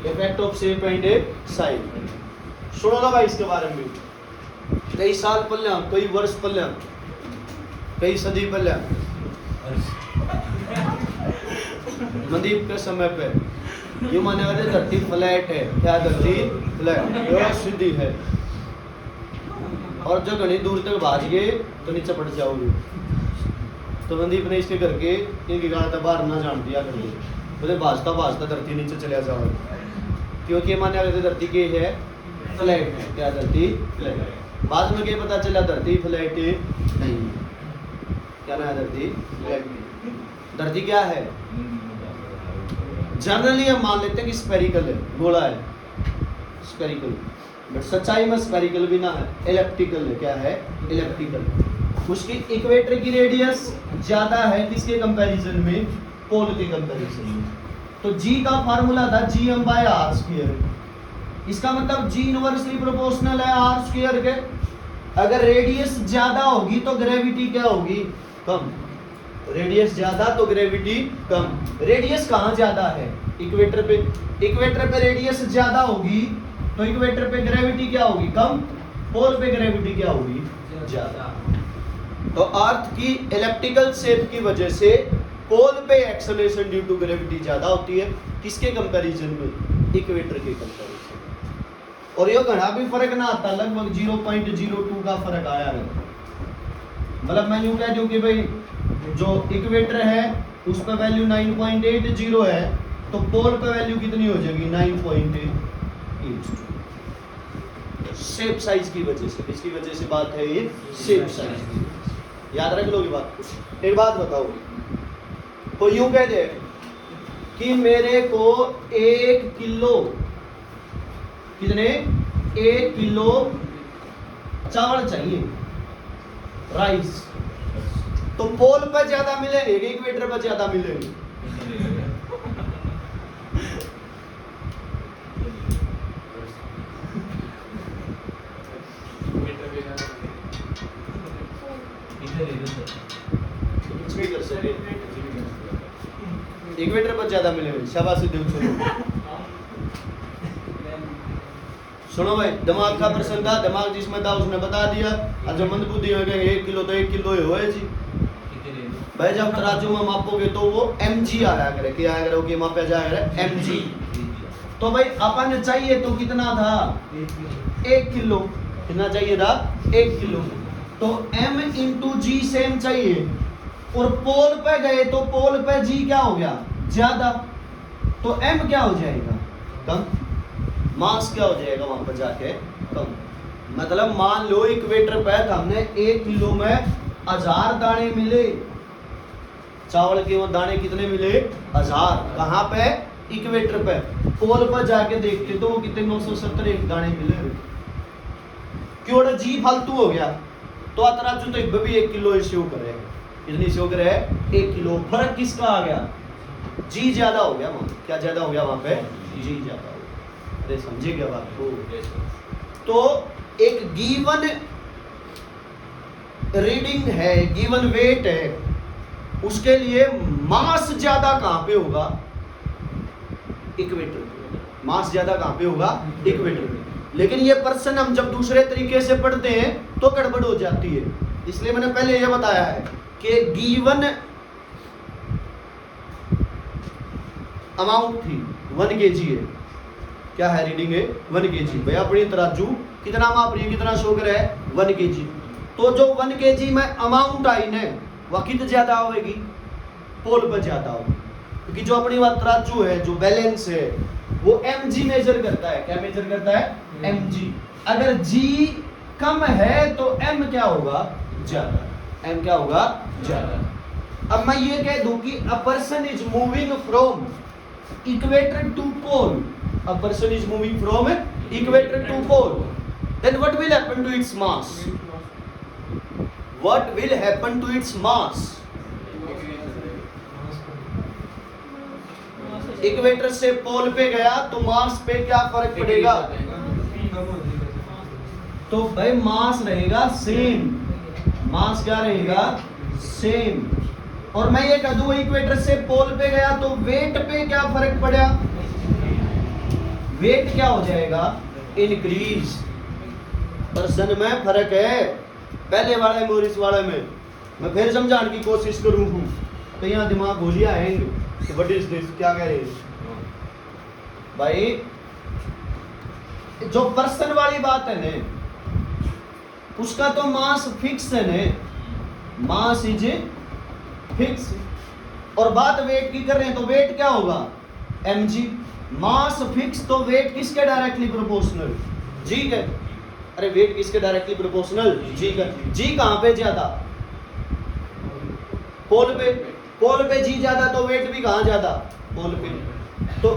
effect of shape and size सुनो ना भाई इसके बारे में कई साल पहले कई वर्ष पहले कई सदी पहले मंदीप के समय पे ये माने वाले धरती फ्लैट है क्या धरती फ्लैट सीधी है और जो घनी दूर तक भाज गए तो नीचे पड़ जाओगे तो मंदीप ने इसके करके इनकी गाड़ी तो बाहर ना जान दिया करके बोले भाजता भाजता धरती नीचे चले जाओ क्योंकि माने वाले धरती के है फ्लैट है क्या धरती फ्लैट है बाद में क्या पता चला धरती फ्लैट नहीं क्या ना धरती फ्लैट नहीं धरती क्या है जनरली हम मान लेते हैं कि स्फेरिकल है गोला है स्फेरिकल बट सच्चाई में स्फेरिकल भी ना है एलिप्टिकल है क्या है एलिप्टिकल उसकी इक्वेटर की रेडियस ज्यादा है किसके कंपैरिजन में पोल के कंपैरिजन में तो g का फार्मूला था gm/r²। इसका मतलब g इनवर्सली प्रोपोर्शनल है r² के। अगर रेडियस ज्यादा होगी तो ग्रेविटी क्या होगी कम रेडियस ज्यादा तो ग्रेविटी कम रेडियस कहाँ ज्यादा है इक्वेटर पे रेडियस ज्यादा होगी तो इक्वेटर पे ग्रेविटी क्या होगी कम पोल पे ग्रेविटी क्या होगी ज्यादा तो अर्थ की एलिप्टिकल शेप की वजह से पोल पे एक्सेलरेशन ड्यू टू ग्रेविटी ज्यादा होती है किसके कंपैरिजन में इक्वेटर के कंपैरिजन और ये घना भी फर्क ना आता लगभग 0.02 का फर्क आया है मतलब मैं यूं कह दूं कि भाई जो इक्वेटर है उस पर वैल्यू 9.80 है तो पोल पे वैल्यू कितनी हो जाएगी 9.8 शेप साइज की वजह से किसकी वजह से बात है ये शेप साइज की याद रख लो की बात एक बात बताओ तो यूं कह दे कि मेरे को 1 किलो कितने 1 किलो चावल चाहिए राइस तो पोल पर ज्यादा मिलेंगे कि इक्वेटर पर ज्यादा मिलेंगे इक्वेटर पर ज्यादा मिलेंगे शाबाशी दो सुनो भाई दिमाग का प्रश्न था दिमाग जिसमें था उसने बता दिया और जो मंदबुद्धि हो गए 1 किलो तो 1 किलो ही होए जी भाई जब तराजू में मापोगे तो वो mg आया करे क्या आया करे मापा जाया करे mg तो भाई अपन चाहिए तो कितना था 1 किलो कितना चाहिए था 1 किलो। तो m इंटू जी सेम चाहिए, और पोल पे गए तो पोल पे जी क्या हो गया ज्यादा, तो m क्या हो जाएगा कम, मास क्या हो जाएगा वहां पर जाके कम। मतलब मान लो इक्वेटर पे हमने 1 किलो में 1000 दाने मिले, चावल के वो दाने कितने मिले 1000, कहाँ पे इक्वेटर पे। पोल पर जाके देखते तो वो कितने 970 दाने मिले, क्यों जी फालतू हो गया। तो तराजू तो भी 1 किलो शो करे, कितनी शो करे 1 किलो। फर्क किसका आ गया, जी ज्यादा हो गया वहां, क्या ज्यादा हो गया वहां पे, जी ज्यादा हो गया। अरे समझे क्या बात को। तो एक गिवन रीडिंग है, गिवन वेट है, उसके लिए मास ज्यादा कहां पे होगा, इक्वेटर पे। मास ज्यादा कहां पे होगा, इक्वेटर पे। लेकिन ये पर्सन हम जब दूसरे तरीके से पढ़ते हैं तो गड़बड़ हो जाती है, इसलिए मैंने पहले ये बताया है कि गिवन अमाउंट थी 1 kg है, क्या है रीडिंग है 1 kg। भैया अपनी तराजू कितना माप रही है, कितना शो कर है 1 kg। तो जो 1 kg में अमाउंट आई ना वह कितनी ज्यादा होगी, पोल पर ज्यादा होगी, क्योंकि जो अपनी वह तराजू है जो बैलेंस है वो mg मेजर करता है, क्या मेजर करता है mg। अगर g कम है तो m क्या होगा ज्यादा, m क्या होगा ज्यादा। अब मैं ये कह दूं कि a person is moving from equator to pole, a person is moving from equator to pole, then what will happen to its mass, what will happen to its mass। Equator से पोल पे गया तो मास पे क्या फर्क पड़ेगा, तो भाई मास रहेगा सेम, मास क्या रहेगा सेम। और मैं ये कह दूं इक्वेटर से पोल पे गया तो वेट पे क्या फर्क पड़ा, वेट क्या हो जाएगा इंक्रीज। पर्सन में फर्क है, पहले वाले में और इस वाले में। मैं फिर समझाने की कोशिश करूं हूं तो यहाँ दिमाग भूलिया आएंगे कि व्हाट इज दिस, क्या कह रहे हैं भाई। जो पर्सन वाली बात है ने उसका तो मास फिक्स है ने, मास इज फिक्स। और बात वेट की कर रहे हैं तो वेट क्या होगा mg, मास फिक्स तो वेट किसके डायरेक्टली प्रोपोर्शनल, जी है। अरे वेट किसके डायरेक्टली प्रोपोर्शनल, जी का। जी कहां पे ज्यादा, पोल पे, पोल पे जी ज्यादा तो वेट भी कहां ज्यादा, पोल पे। तो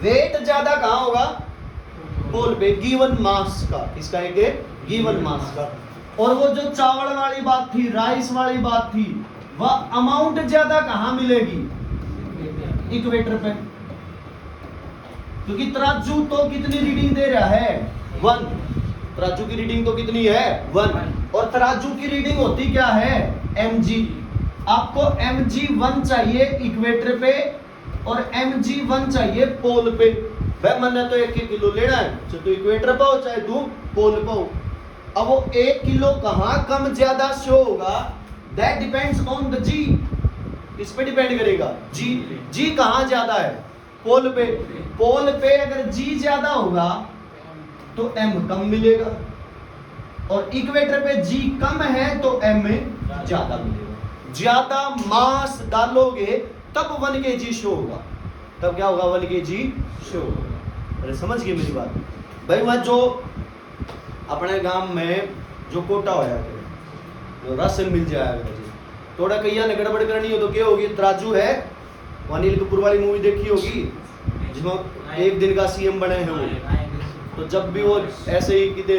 वेट ज्यादा कहां होगा, पोल पे, गिवन मास का, इसका एक गिवन मास का। और वो जो चावल वाली बात थी, राइस वाली बात थी, वह अमाउंट ज्यादा कहां मिलेगी, इक्वेटर पे। क्योंकि तराजू तो कितनी रीडिंग दे रहा है 1, तराजू की रीडिंग तो कितनी है 1, और तराजू की रीडिंग होती क्या है mg। आपको mg1 चाहिए इक्वेटर पे और mg1 चाहिए पोल पे। भाई मैंने तो 1 किलो लेना है, चाहे तू इक्वेटर पे हो चाहे तू पोल पे हो। अब वो 1 किलो कहां कम ज्यादा शो होगा, दैट डिपेंड्स ऑन द जी। किस पे डिपेंड करेगा, जी। जी कहां ज्यादा है, पोल पे। पोल पे अगर जी ज्यादा होगा तो m कम मिलेगा, और इक्वेटर पे जी कम है तो m ज्यादा मिलेगा। ज्यादा मास डालोगे तब 1 kg शो होगा, तब क्या होगा 1 kg शो होगा। अरे समझ गए मेरी बात भाई। वह जो अपने गांव में जो कोटा होया जो राशन मिल जाएगा जी, थोड़ा कहिया ने गड़बड़ करनी हो तो क्या होगी, तराजू है, अनिल कपूर वाली मूवी देखी होगी जिसमें एक दिन का सीएम बने हैं वो। तो जब भी वो ऐसे ही किते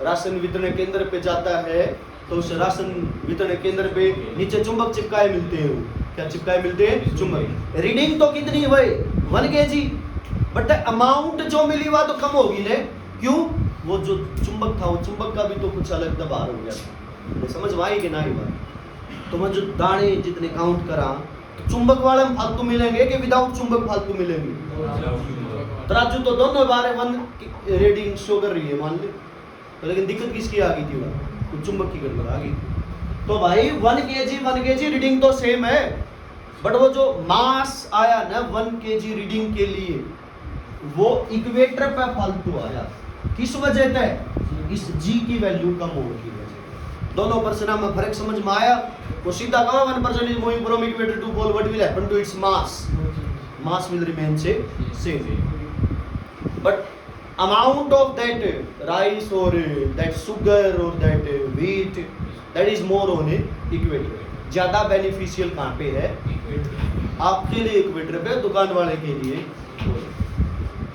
राशन वितरण केंद्र पे जाता है तो उस राशन वितरण केंद्र पे नीचे चुंबक चिपकाए मिलते हैं। वो क्या चिपकाए मिलते हैं, चुंबक। रीडिंग तो कितनी है भाई 1 kg, बट अमाउंट जो मिली वह तो कम होगी ले, क्यों, वो जो चुंबक था वो चुंबक का भी तो कुछ अलग दबाव हो गया था। समझ में आई कि नहीं बात। तो मैं जो दाने जितने काउंट करा तो चुंबक वाले में फालतू मिलेंगे कि विदाउट चुंबक फालतू मिलेंगे। तराजू तो दोनों बार 1 रीडिंग शो कर रही है मान ले, तो लेकिन दिक्कत किसकी आ गई थी, वो चुंबक की गड़बड़ आ गई। तो भाई 1 kg रीडिंग तो सेम है, बट वो जो मास आया ना 1 kg रीडिंग के लिए वो इक्वेटर पे फालतू आया, किस वजह से? इस g की वैल्यू कम होने की वजह से। दोनों परसेंट में फर्क समझ में आया? वो सीधा कहा 1% is moving from equator to pole, what will happen to its mass? Mass will remain same. But amount of that rice or that sugar or that wheat, that is more on equator. ज्यादा beneficial कहाँ पे है? आपके लिए equator पे, दुकान वाले के लिए।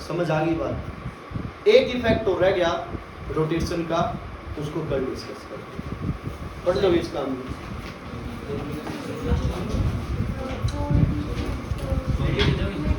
समझ आ गई बात? एक इफेक्ट हो रह गया रोटेशन का, उसको कल डिस्कस करते। पढ़ लो इस काम में।